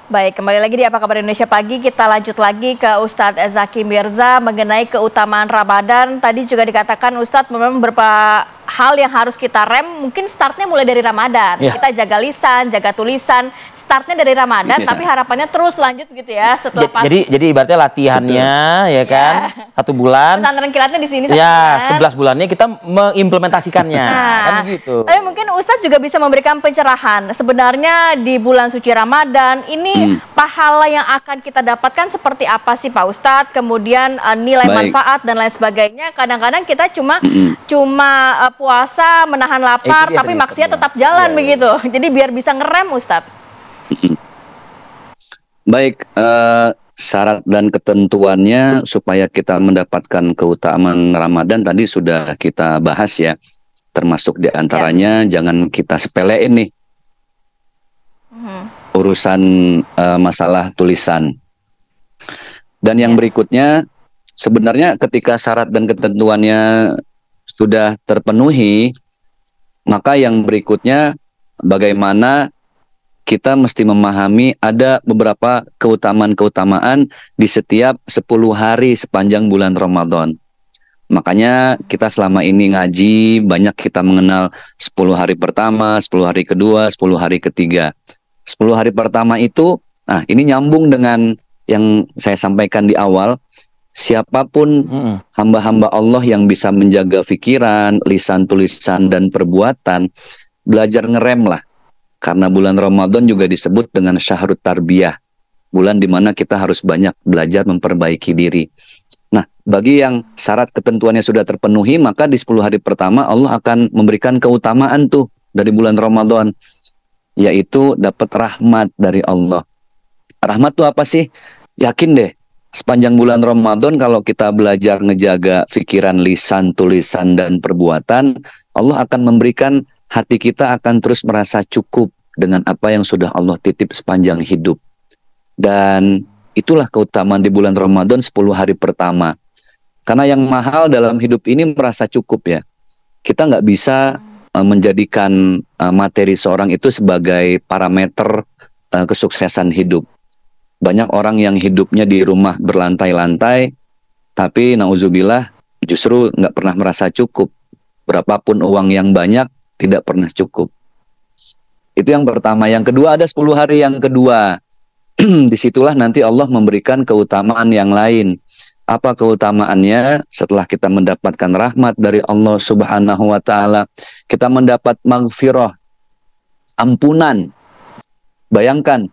Baik, kembali lagi di Apa Kabar Indonesia Pagi. Kita lanjut lagi ke Ustadz Zaki Mirza mengenai keutamaan Ramadan. Tadi juga dikatakan Ustadz memang beberapa hal yang harus kita rem. Mungkin startnya mulai dari Ramadan. Ya, Kita jaga lisan, jaga tulisan. Startnya dari Ramadan, Iya. tapi harapannya terus lanjut gitu ya setelah jadi ibaratnya latihannya ya kan, 1 bulan. pesantren kilatnya di sini. Ya, satu bulan. 11 bulannya kita mengimplementasikannya. Kan gitu. Tapi mungkin Ustadz juga bisa memberikan pencerahan. Sebenarnya di bulan suci Ramadan ini pahala yang akan kita dapatkan seperti apa sih Pak Ustadz? Kemudian nilai Baik. manfaat dan lain sebagainya. Kadang-kadang kita cuma puasa menahan lapar, Itu dia tapi tadi, maksiat Ustadz, tetap ya. jalan Iya, iya. begitu. Jadi biar bisa ngerem Ustadz. Baik, syarat dan ketentuannya supaya kita mendapatkan keutamaan Ramadan tadi sudah kita bahas ya. Termasuk diantaranya jangan kita sepelein nih urusan masalah tulisan. Dan yang berikutnya sebenarnya ketika syarat dan ketentuannya sudah terpenuhi, maka yang berikutnya bagaimana kita mesti memahami ada beberapa keutamaan-keutamaan di setiap 10 hari sepanjang bulan Ramadan. Makanya kita selama ini ngaji, banyak kita mengenal 10 hari pertama, 10 hari kedua, 10 hari ketiga. 10 hari pertama itu, nah ini nyambung dengan yang saya sampaikan di awal, siapapun hamba-hamba Allah yang bisa menjaga pikiran, lisan, tulisan, dan perbuatan, belajar ngerem lah. Karena bulan Ramadan juga disebut dengan syahrut tarbiyah. Bulan di mana kita harus banyak belajar memperbaiki diri. Nah, bagi yang syarat ketentuannya sudah terpenuhi, maka di 10 hari pertama Allah akan memberikan keutamaan tuh dari bulan Ramadan. Yaitu dapat rahmat dari Allah. Rahmat tuh apa sih? Yakin deh, sepanjang bulan Ramadan kalau kita belajar ngejaga pikiran, lisan, tulisan, dan perbuatan, Allah akan memberikan hati kita akan terus merasa cukup dengan apa yang sudah Allah titip sepanjang hidup. Dan itulah keutamaan di bulan Ramadan 10 hari pertama. Karena yang mahal dalam hidup ini merasa cukup ya. Kita nggak bisa menjadikan materi seorang itu sebagai parameter kesuksesan hidup. Banyak orang yang hidupnya di rumah berlantai-lantai, tapi nauzubillah justru nggak pernah merasa cukup. Berapapun uang yang banyak, tidak pernah cukup. Itu yang pertama. Yang kedua, ada 10 hari yang kedua. Disitulah nanti Allah memberikan keutamaan yang lain. Apa keutamaannya? Setelah kita mendapatkan rahmat dari Allah Subhanahu wa Ta'ala, kita mendapat maghfirah, ampunan. Bayangkan,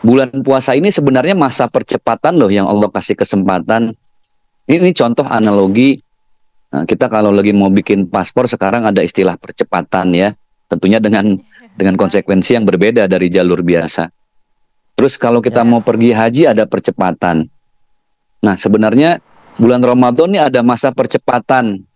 bulan puasa ini sebenarnya masa percepatan loh yang Allah kasih kesempatan. Ini contoh analogi. Nah, kita kalau lagi mau bikin paspor sekarang ada istilah percepatan ya. Tentunya dengan konsekuensi yang berbeda dari jalur biasa. Terus kalau kita mau pergi haji ada percepatan. Nah, sebenarnya bulan Ramadan ini ada masa percepatan.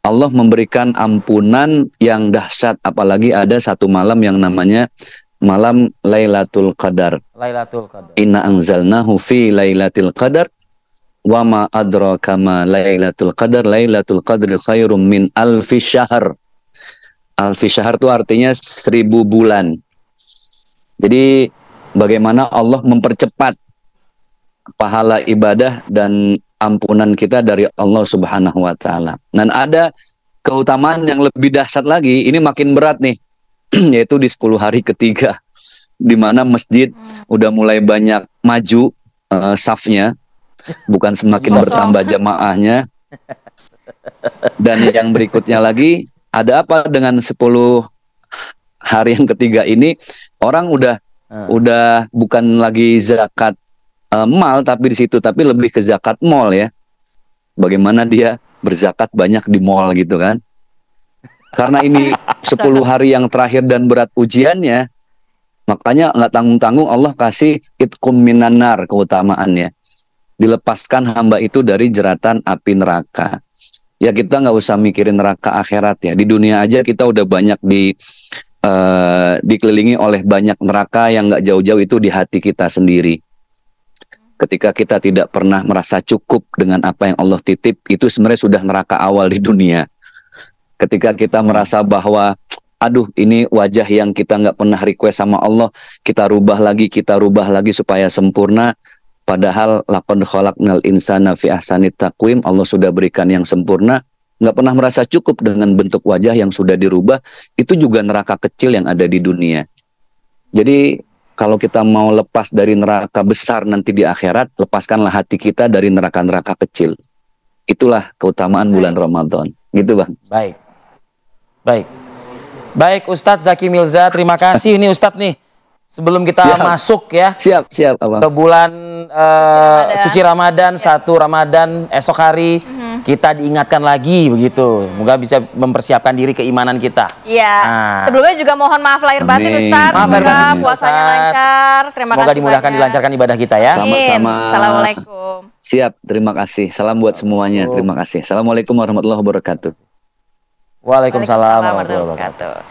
Allah memberikan ampunan yang dahsyat, apalagi ada satu malam yang namanya malam Lailatul Qadar. Lailatul Qadar. Inna anzalnahu fi Lailatul Qadar wa ma adraka ma Lailatul Qadar. Lailatul Qadri khairum min alfi syahr. Alfi syahr itu artinya 1000 bulan. Jadi bagaimana Allah mempercepat pahala ibadah dan ampunan kita dari Allah Subhanahu wa Ta'ala. Dan ada keutamaan yang lebih dahsyat lagi, ini makin berat nih, yaitu di 10 hari ketiga, di mana masjid udah mulai banyak maju safnya, bukan semakin bertambah jamaahnya. Dan yang berikutnya lagi, ada apa dengan 10 hari yang ketiga ini, orang udah bukan lagi zakat mal tapi di situ, tapi lebih ke zakat mall ya. Bagaimana dia berzakat banyak di mall gitu kan. Karena ini 10 hari yang terakhir dan berat ujiannya, makanya nggak tanggung-tanggung Allah kasih itqum minan nar keutamaannya. Dilepaskan hamba itu dari jeratan api neraka. Ya kita nggak usah mikirin neraka akhirat ya. Di dunia aja kita udah banyak dikelilingi oleh banyak neraka yang nggak jauh-jauh itu di hati kita sendiri. Ketika kita tidak pernah merasa cukup dengan apa yang Allah titip, itu sebenarnya sudah neraka awal di dunia. Ketika kita merasa bahwa aduh ini wajah yang kita nggak pernah request sama Allah, kita rubah lagi supaya sempurna. Padahal laqad khalaqnal insana fi ahsanit taqwim, Allah sudah berikan yang sempurna. Nggak pernah merasa cukup dengan bentuk wajah yang sudah dirubah. Itu juga neraka kecil yang ada di dunia. Jadi kalau kita mau lepas dari neraka besar nanti di akhirat, lepaskanlah hati kita dari neraka-neraka kecil. Itulah keutamaan bulan Ramadan. Gitu Bang. Baik. Baik. Baik Ustadz Zaki Milza, terima kasih ini Ustadz nih. Sebelum kita masuk ya. Siap, Abang. Ke bulan suci Ramadan, 1 Ramadan esok hari kita diingatkan lagi begitu. Semoga bisa mempersiapkan diri keimanan kita. Iya. Nah. Sebelumnya juga mohon maaf lahir batin Ustadz. Semoga puasanya lancar. Terima Semoga kasih dimudahkan banyak. dilancarkan ibadah kita ya. Sama-sama. Assalamualaikum. Siap, terima kasih. Salam buat semuanya. Terima kasih. Assalamualaikum warahmatullahi wabarakatuh. Waalaikumsalam warahmatullahi wabarakatuh.